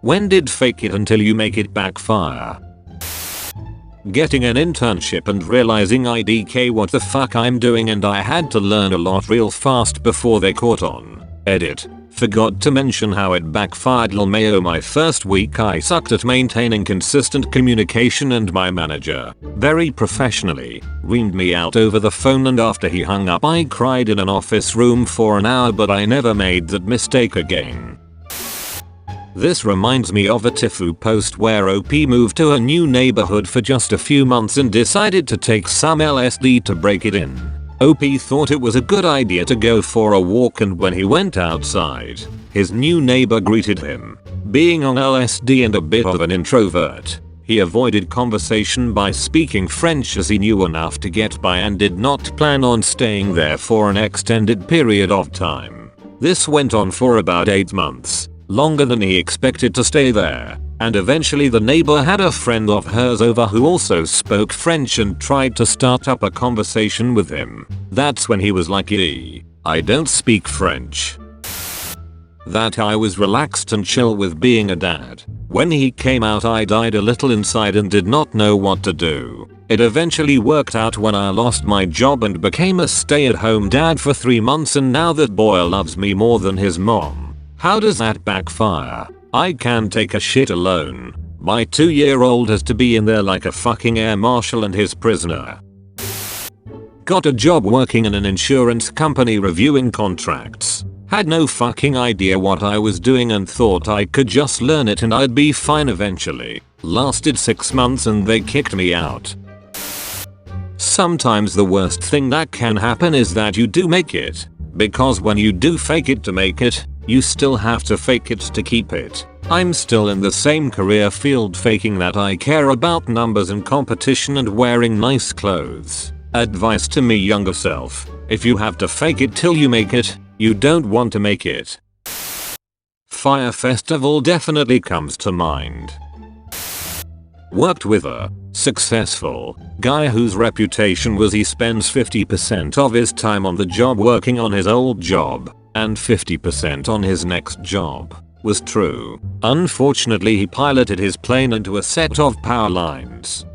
When did fake it until you make it backfire? Getting an internship and realizing IDK what the fuck I'm doing, and I had to learn a lot real fast before they caught on. Edit. Forgot to mention how it backfired. LMAO. My first week I sucked at maintaining consistent communication, and my manager, very professionally, reamed me out over the phone, and after he hung up I cried in an office room for an hour, but I never made that mistake again. This reminds me of a Tifu post where OP moved to a new neighborhood for just a few months and decided to take some LSD to break it in. OP thought it was a good idea to go for a walk, and when he went outside, his new neighbor greeted him. Being on LSD and a bit of an introvert, he avoided conversation by speaking French as he knew enough to get by and did not plan on staying there for an extended period of time. This went on for about 8 months. Longer than he expected to stay there, and eventually the neighbor had a friend of hers over who also spoke French and tried to start up a conversation with him. That's when he was like, I don't speak French. That I was relaxed and chill with being a dad. When he came out I died a little inside and did not know what to do. It eventually worked out when I lost my job and became a stay-at-home dad for 3 months, and now that boy loves me more than his mom. How does that backfire? I can take a shit alone. My 2-year-old has to be in there like a fucking air marshal and his prisoner. Got a job working in an insurance company reviewing contracts. Had no fucking idea what I was doing and thought I could just learn it and I'd be fine eventually. Lasted 6 months and they kicked me out. Sometimes the worst thing that can happen is that you do make it. Because when you do fake it to make it, you still have to fake it to keep it. I'm still in the same career field faking that I care about numbers and competition and wearing nice clothes. Advice to me younger self: if you have to fake it till you make it, you don't want to make it. Fire Festival definitely comes to mind. Worked with a successful guy whose reputation was he spends 50% of his time on the job working on his old job and 50% on his next job. Was true. Unfortunately he piloted his plane into a set of power lines.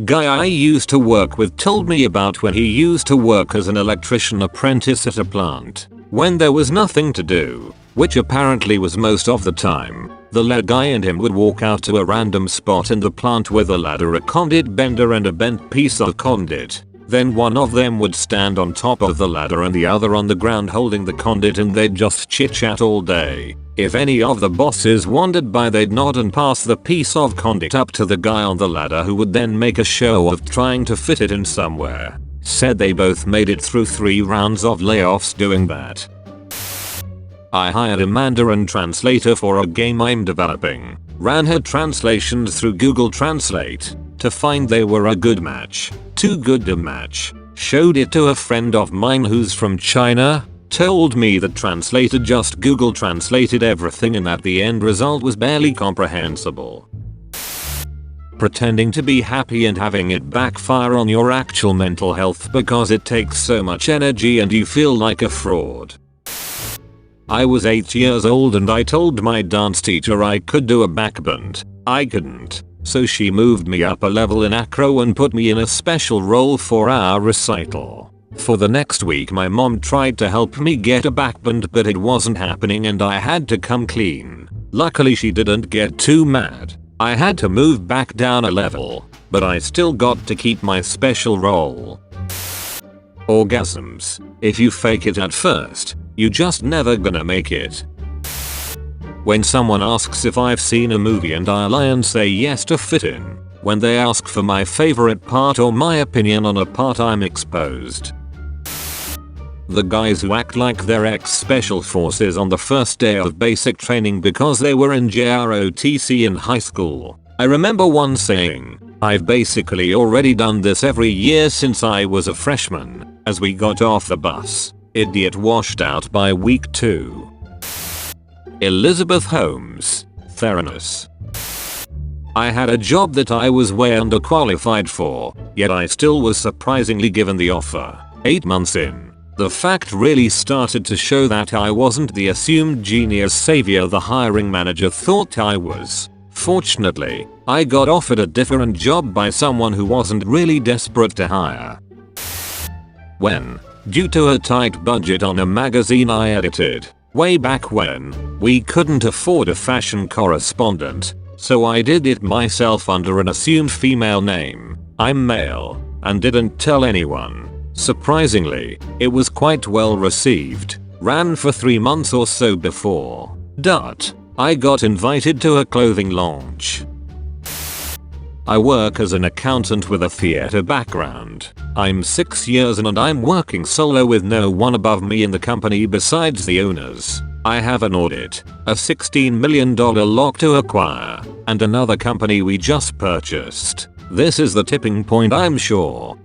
Guy I used to work with told me about when he used to work as an electrician apprentice at a plant. When there was nothing to do, which apparently was most of the time, the lead guy and him would walk out to a random spot in the plant with a ladder, a conduit bender and a bent piece of conduit. Then one of them would stand on top of the ladder and the other on the ground holding the conduit, and they'd just chit chat all day. If any of the bosses wandered by they'd nod and pass the piece of conduit up to the guy on the ladder, who would then make a show of trying to fit it in somewhere. Said they both made it through 3 rounds of layoffs doing that. I hired a Mandarin translator for a game I'm developing. Ran her translations through Google Translate to find they were a good match. Too good to match. Showed it to a friend of mine who's from China. Told me the translator just Google translated everything and that the end result was barely comprehensible. Pretending to be happy and having it backfire on your actual mental health because it takes so much energy and you feel like a fraud. I was 8 years old and I told my dance teacher I could do a backbend. I couldn't. So she moved me up a level in acro and put me in a special role for our recital. For the next week my mom tried to help me get a backbend, but it wasn't happening and I had to come clean. Luckily she didn't get too mad. I had to move back down a level, but I still got to keep my special role. Orgasms. If you fake it at first, you just never gonna make it. When someone asks if I've seen a movie and I lie and say yes to fit in. When they ask for my favorite part or my opinion on a part, I'm exposed. The guys who act like they're ex-special forces on the first day of basic training because they were in JROTC in high school. I remember one saying, "I've basically already done this every year since I was a freshman." As we got off the bus, idiot washed out by week 2. Elizabeth Holmes, Theranos. I had a job that I was way underqualified for, yet I still was surprisingly given the offer. 8 months in, The fact really started to show that I wasn't the assumed genius savior the hiring manager thought I was. Fortunately, I got offered a different job by someone who wasn't really desperate to hire. When, due to a tight budget on a magazine I edited, way back when, we couldn't afford a fashion correspondent, so I did it myself under an assumed female name. I'm male, and didn't tell anyone. Surprisingly, it was quite well received. Ran for 3 months or so before I got invited to a clothing launch. I work as an accountant with a theatre background. I'm 6 years in and I'm working solo with no one above me in the company besides the owners. I have an audit, a $16 million lock to acquire, and another company we just purchased. This is the tipping point, I'm sure.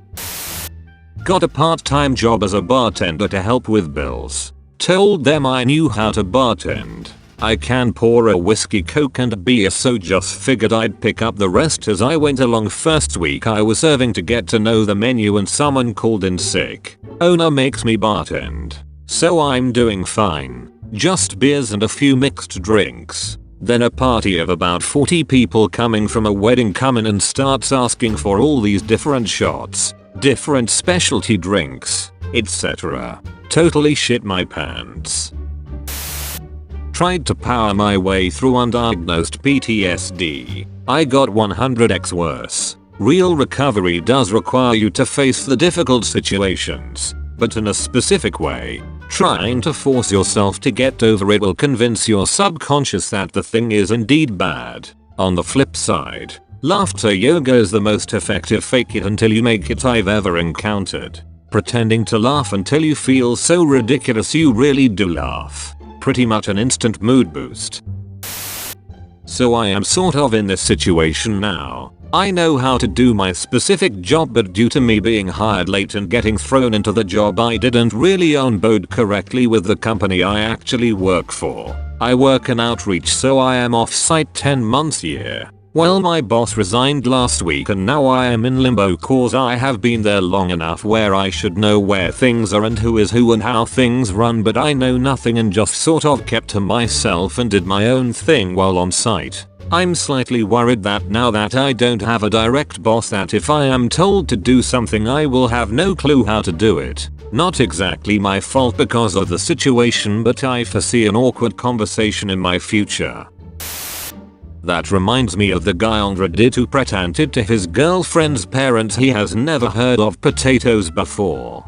Got a part-time job as a bartender to help with bills. Told them I knew how to bartend. I can pour a whiskey, coke and a beer, so just figured I'd pick up the rest as I went along. First week I was serving to get to know the menu and someone called in sick. Owner makes me bartend. So I'm doing fine. Just beers and a few mixed drinks. Then a party of about 40 people coming from a wedding come in and starts asking for all these different shots, different specialty drinks, etc. Totally shit my pants. Tried to power my way through undiagnosed PTSD. I got 100x worse. Real recovery does require you to face the difficult situations, but in a specific way. Trying to force yourself to get over it will convince your subconscious that the thing is indeed bad. On the flip side, laughter yoga is the most effective fake it until you make it I've ever encountered. Pretending to laugh until you feel so ridiculous you really do laugh. Pretty much an instant mood boost. So I am sort of in this situation now. I know how to do my specific job, but due to me being hired late and getting thrown into the job I didn't really onboard correctly with the company I actually work for. I work in outreach, so I am off site 10 months a year. Well, my boss resigned last week and now I am in limbo cause I have been there long enough where I should know where things are and who is who and how things run, but I know nothing and just sort of kept to myself and did my own thing while on site. I'm slightly worried that now that I don't have a direct boss, that if I am told to do something I will have no clue how to do it. Not exactly my fault because of the situation, but I foresee an awkward conversation in my future. That reminds me of the guy on Reddit who pretended to his girlfriend's parents he has never heard of potatoes before.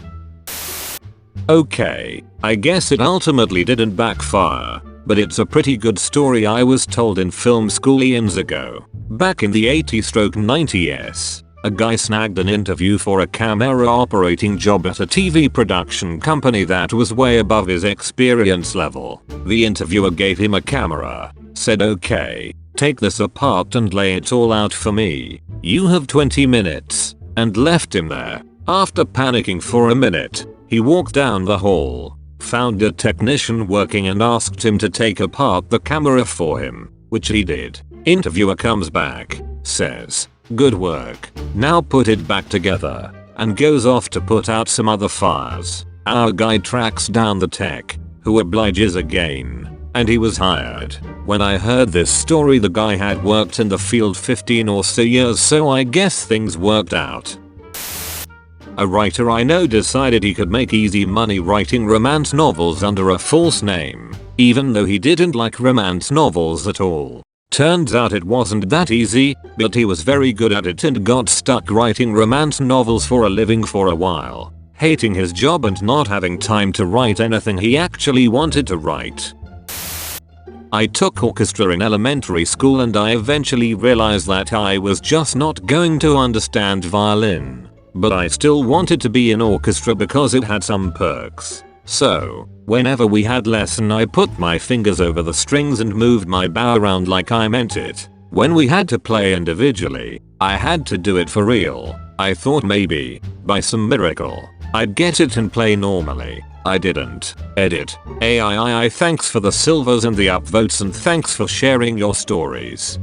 Okay, I guess it ultimately didn't backfire, but it's a pretty good story I was told in film school eons ago. Back in the 80s/90s, a guy snagged an interview for a camera operating job at a TV production company that was way above his experience level. The interviewer gave him a camera, said, "Okay, take this apart and lay it all out for me. You have 20 minutes, and left him there. After panicking for a minute, he walked down the hall, found a technician working and asked him to take apart the camera for him, which he did. Interviewer comes back, says, "Good work, now put it back together," and goes off to put out some other fires. Our guy tracks down the tech, who obliges again, and he was hired. When I heard this story, the guy had worked in the field 15 or so years, so I guess things worked out. A writer I know decided he could make easy money writing romance novels under a false name, even though he didn't like romance novels at all. Turns out it wasn't that easy, but he was very good at it and got stuck writing romance novels for a living for a while, hating his job and not having time to write anything he actually wanted to write. I took orchestra in elementary school and I eventually realized that I was just not going to understand violin. But I still wanted to be in orchestra because it had some perks. So, whenever we had lesson I put my fingers over the strings and moved my bow around like I meant it. When we had to play individually, I had to do it for real. I thought maybe, by some miracle, I'd get it and play normally. I didn't. Edit. AI. Thanks for the silvers and the upvotes, and thanks for sharing your stories.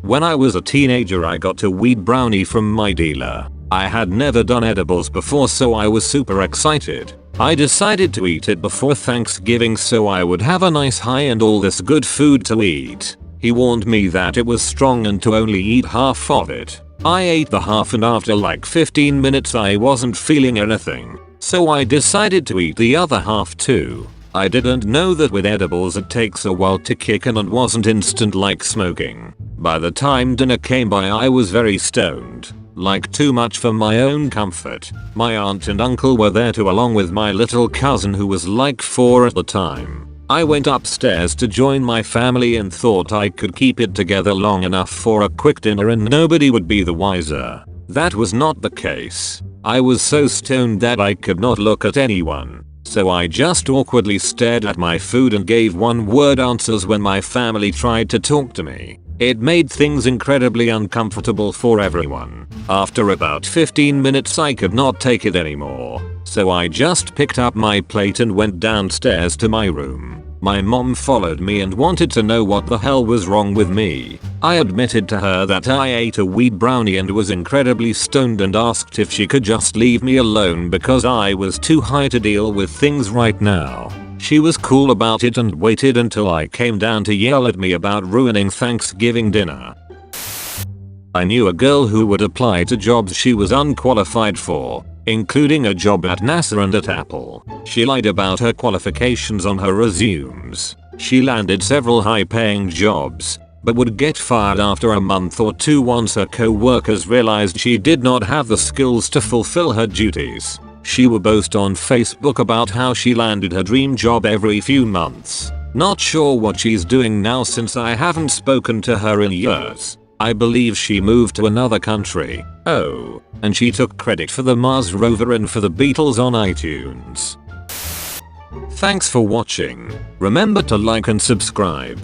When I was a teenager I got a weed brownie from my dealer. I had never done edibles before, so I was super excited. I decided to eat it before Thanksgiving so I would have a nice high and all this good food to eat. He warned me that it was strong and to only eat half of it. I ate the half and after like 15 minutes I wasn't feeling anything. So I decided to eat the other half too. I didn't know that with edibles it takes a while to kick in and wasn't instant like smoking. By the time dinner came by I was very stoned. Like too much for my own comfort. My aunt and uncle were there too along with my little cousin who was like 4 at the time. I went upstairs to join my family and thought I could keep it together long enough for a quick dinner and nobody would be the wiser. That was not the case. I was so stoned that I could not look at anyone. So I just awkwardly stared at my food and gave one-word answers when my family tried to talk to me. It made things incredibly uncomfortable for everyone. After about 15 minutes I could not take it anymore. So I just picked up my plate and went downstairs to my room. My mom followed me and wanted to know what the hell was wrong with me. I admitted to her that I ate a weed brownie and was incredibly stoned and asked if she could just leave me alone because I was too high to deal with things right now. She was cool about it and waited until I came down to yell at me about ruining Thanksgiving dinner. I knew a girl who would apply to jobs she was unqualified for, including a job at NASA and at Apple. She lied about her qualifications on her resumes. She landed several high-paying jobs, but would get fired after a month or two once her co-workers realized she did not have the skills to fulfill her duties. She would boast on Facebook about how she landed her dream job every few months. Not sure what she's doing now since I haven't spoken to her in years. I believe she moved to another country. Oh, and she took credit for the Mars rover and for the Beatles on iTunes. Thanks for watching. Remember to like and subscribe.